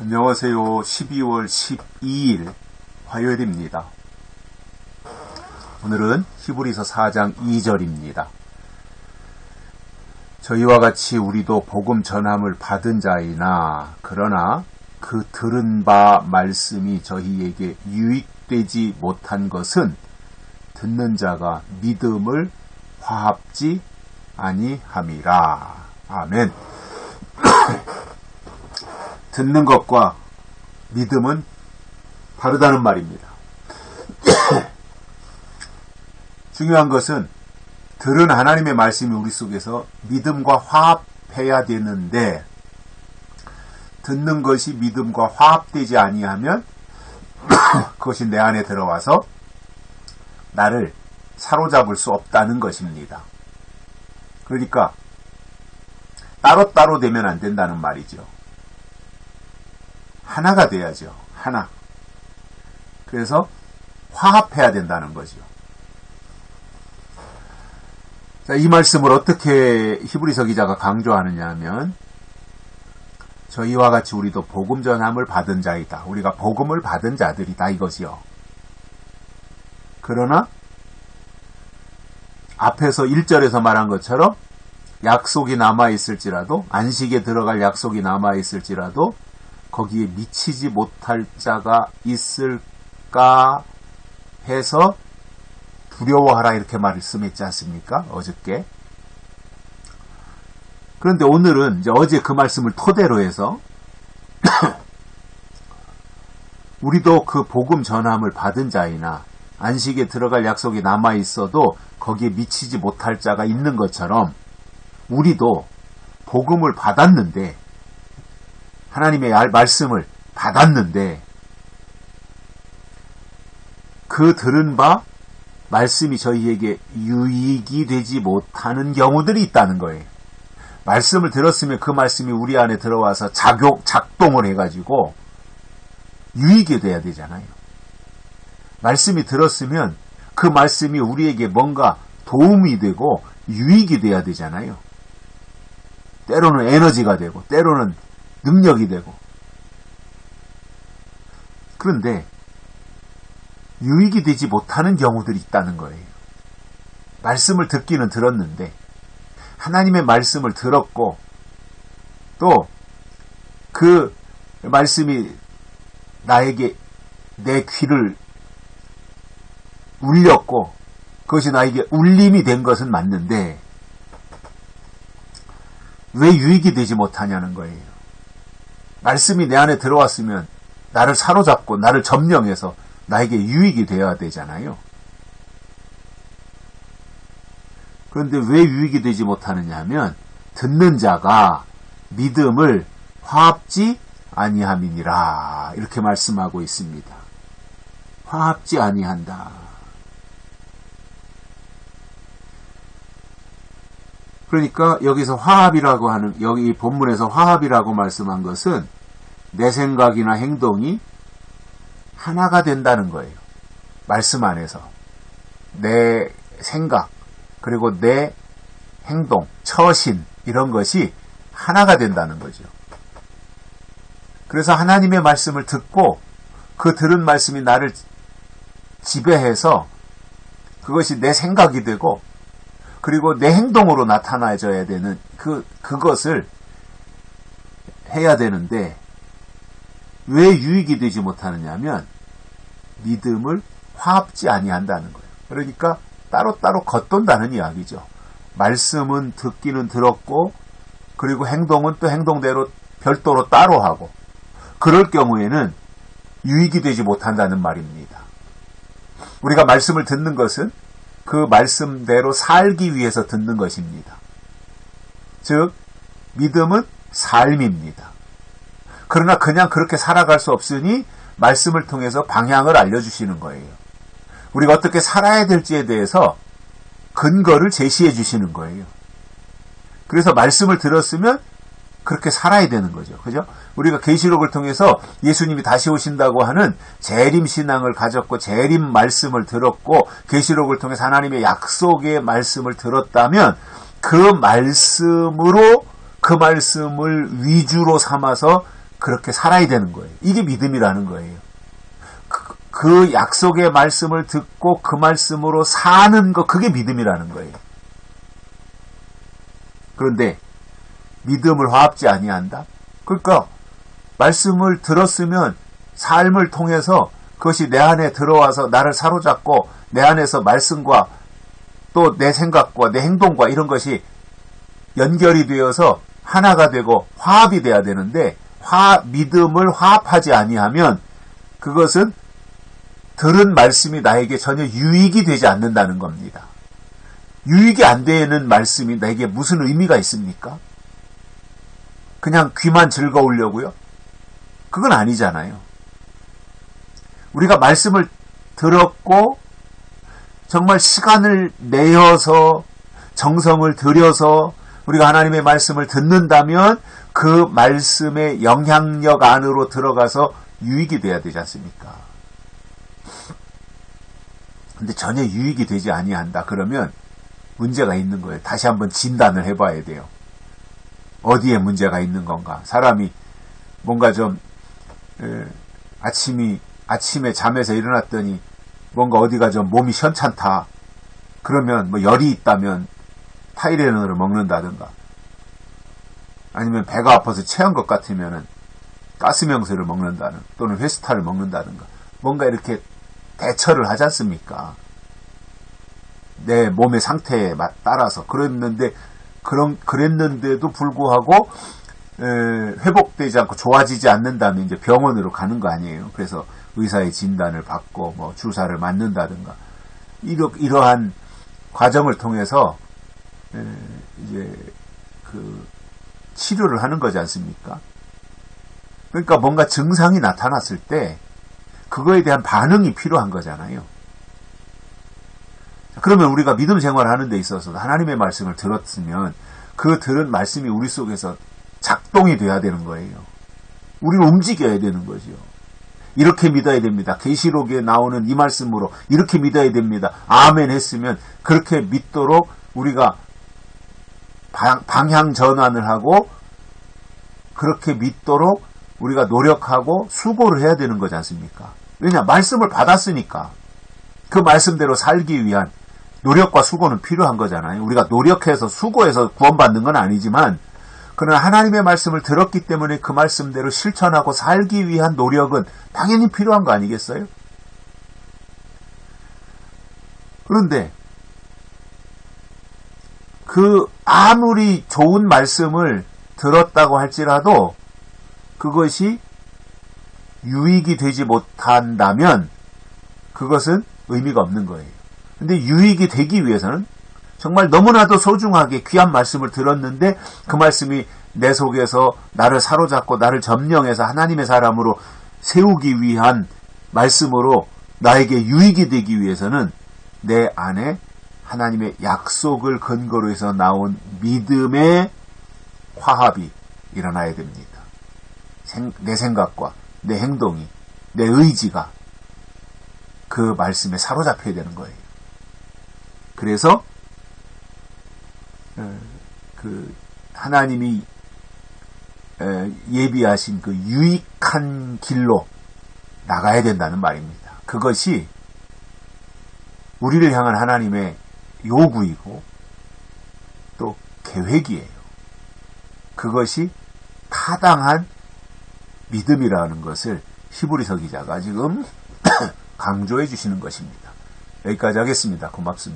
안녕하세요. 12월 12일 화요일입니다. 오늘은 히브리서 4장 2절입니다. 저희와 같이 우리도 복음 전함을 받은 자이나 그러나 그 들은 바 말씀이 저희에게 유익되지 못한 것은 듣는 자가 믿음을 화합지 아니함이라. 아멘. 듣는 것과 믿음은 다르다는 말입니다. 중요한 것은 들은 하나님의 말씀이 우리 속에서 믿음과 화합해야 되는데 듣는 것이 믿음과 화합되지 아니하면 그것이 내 안에 들어와서 나를 사로잡을 수 없다는 것입니다. 그러니까 따로따로 되면 안 된다는 말이죠. 하나가 돼야죠. 하나. 그래서 화합해야 된다는 거죠. 자, 이 말씀을 어떻게 히브리서 기자가 강조하느냐 하면 저희와 같이 우리도 복음 전함을 받은 자이다. 우리가 복음을 받은 자들이다 이거지요. 그러나 앞에서 1절에서 말한 것처럼 약속이 남아있을지라도 안식에 들어갈 약속이 남아있을지라도 거기에 미치지 못할 자가 있을까 해서 두려워하라 이렇게 말씀했지 않습니까? 어저께. 그런데 오늘은 이제 어제 그 말씀을 토대로 해서 우리도 그 복음 전함을 받은 자이나 안식에 들어갈 약속이 남아 있어도 거기에 미치지 못할 자가 있는 것처럼 우리도 복음을 받았는데 하나님의 말씀을 받았는데 그 들은 바 말씀이 저희에게 유익이 되지 못하는 경우들이 있다는 거예요. 말씀을 들었으면 그 말씀이 우리 안에 들어와서 작동을 해가지고 유익이 돼야 되잖아요. 말씀이 들었으면 그 말씀이 우리에게 뭔가 도움이 되고 유익이 돼야 되잖아요. 때로는 에너지가 되고 때로는 능력이 되고. 그런데 유익이 되지 못하는 경우들이 있다는 거예요. 말씀을 듣기는 들었는데 하나님의 말씀을 들었고 또 그 말씀이 나에게 내 귀를 울렸고 그것이 나에게 울림이 된 것은 맞는데 왜 유익이 되지 못하냐는 거예요. 말씀이 내 안에 들어왔으면 나를 사로잡고 나를 점령해서 나에게 유익이 되어야 되잖아요. 그런데 왜 유익이 되지 못하느냐 하면 듣는 자가 믿음을 화합지 아니함이니라 이렇게 말씀하고 있습니다. 화합지 아니한다. 그러니까 여기서 화합이라고 하는 여기 본문에서 화합이라고 말씀한 것은 내 생각이나 행동이 하나가 된다는 거예요. 말씀 안에서 내 생각 그리고 내 행동, 처신 이런 것이 하나가 된다는 거죠. 그래서 하나님의 말씀을 듣고 그 들은 말씀이 나를 지배해서 그것이 내 생각이 되고 그리고 내 행동으로 나타나줘야 되는 그것을 해야 되는데 왜 유익이 되지 못하느냐 하면 믿음을 화합지 아니한다는 거예요. 그러니까 따로따로 겉돈다는 이야기죠. 말씀은 듣기는 들었고 그리고 행동은 또 행동대로 별도로 따로 하고 그럴 경우에는 유익이 되지 못한다는 말입니다. 우리가 말씀을 듣는 것은 그 말씀대로 살기 위해서 듣는 것입니다. 즉 믿음은 삶입니다. 그러나 그냥 그렇게 살아갈 수 없으니 말씀을 통해서 방향을 알려주시는 거예요. 우리가 어떻게 살아야 될지에 대해서 근거를 제시해 주시는 거예요. 그래서 말씀을 들었으면 그렇게 살아야 되는 거죠. 그죠? 우리가 계시록을 통해서 예수님이 다시 오신다고 하는 재림 신앙을 가졌고 재림 말씀을 들었고 계시록을 통해서 하나님의 약속의 말씀을 들었다면 그 말씀을 위주로 삼아서 그렇게 살아야 되는 거예요. 이게 믿음이라는 거예요. 그 약속의 말씀을 듣고 그 말씀으로 사는 거, 그게 믿음이라는 거예요. 그런데 믿음을 화합지 아니한다? 그러니까 말씀을 들었으면 삶을 통해서 그것이 내 안에 들어와서 나를 사로잡고 내 안에서 말씀과 또 내 생각과 내 행동과 이런 것이 연결이 되어서 하나가 되고 화합이 돼야 되는데 믿음을 화합하지 아니하면 그것은 들은 말씀이 나에게 전혀 유익이 되지 않는다는 겁니다. 유익이 안 되는 말씀이 나에게 무슨 의미가 있습니까? 그냥 귀만 즐거우려고요? 그건 아니잖아요. 우리가 말씀을 들었고 정말 시간을 내어서 정성을 들여서 우리가 하나님의 말씀을 듣는다면 그 말씀의 영향력 안으로 들어가서 유익이 돼야 되지 않습니까? 근데 전혀 유익이 되지 아니한다. 그러면 문제가 있는 거예요. 다시 한번 진단을 해봐야 돼요. 어디에 문제가 있는 건가? 사람이 뭔가 좀 아침에 잠에서 일어났더니 뭔가 어디가 좀 몸이 현찮다. 그러면 뭐 열이 있다면 타이레놀을 먹는다든가 아니면 배가 아파서 체한 것 같으면은 가스명수를 먹는다는 또는 회스타를 먹는다든가 뭔가 이렇게 대처를 하지 않습니까? 내 몸의 상태에 따라서 그랬는데도 불구하고 회복되지 않고 좋아지지 않는다면 이제 병원으로 가는 거 아니에요. 그래서 의사의 진단을 받고 뭐 주사를 맞는다든가 이러한 과정을 통해서 이제 그 치료를 하는 거지 않습니까? 그러니까 뭔가 증상이 나타났을 때 그거에 대한 반응이 필요한 거잖아요. 그러면 우리가 믿음 생활을 하는 데 있어서 하나님의 말씀을 들었으면 그 들은 말씀이 우리 속에서 작동이 돼야 되는 거예요. 우리는 움직여야 되는 거죠. 이렇게 믿어야 됩니다. 계시록에 나오는 이 말씀으로 이렇게 믿어야 됩니다. 아멘 했으면 그렇게 믿도록 우리가 방향 전환을 하고 그렇게 믿도록 우리가 노력하고 수고를 해야 되는 거지 않습니까? 왜냐? 말씀을 받았으니까 그 말씀대로 살기 위한 노력과 수고는 필요한 거잖아요. 우리가 노력해서 수고해서 구원받는 건 아니지만 그러나 하나님의 말씀을 들었기 때문에 그 말씀대로 실천하고 살기 위한 노력은 당연히 필요한 거 아니겠어요? 그런데 그 아무리 좋은 말씀을 들었다고 할지라도 그것이 유익이 되지 못한다면 그것은 의미가 없는 거예요. 근데 유익이 되기 위해서는 정말 너무나도 소중하게 귀한 말씀을 들었는데 그 말씀이 내 속에서 나를 사로잡고 나를 점령해서 하나님의 사람으로 세우기 위한 말씀으로 나에게 유익이 되기 위해서는 내 안에 하나님의 약속을 근거로 해서 나온 믿음의 화합이 일어나야 됩니다. 내 생각과 내 행동이, 내 의지가 그 말씀에 사로잡혀야 되는 거예요. 그래서 그 하나님이 예비하신 그 유익한 길로 나가야 된다는 말입니다. 그것이 우리를 향한 하나님의 요구이고 또 계획이에요. 그것이 타당한 믿음이라는 것을 히브리서 기자가 지금 강조해 주시는 것입니다. 여기까지 하겠습니다. 고맙습니다.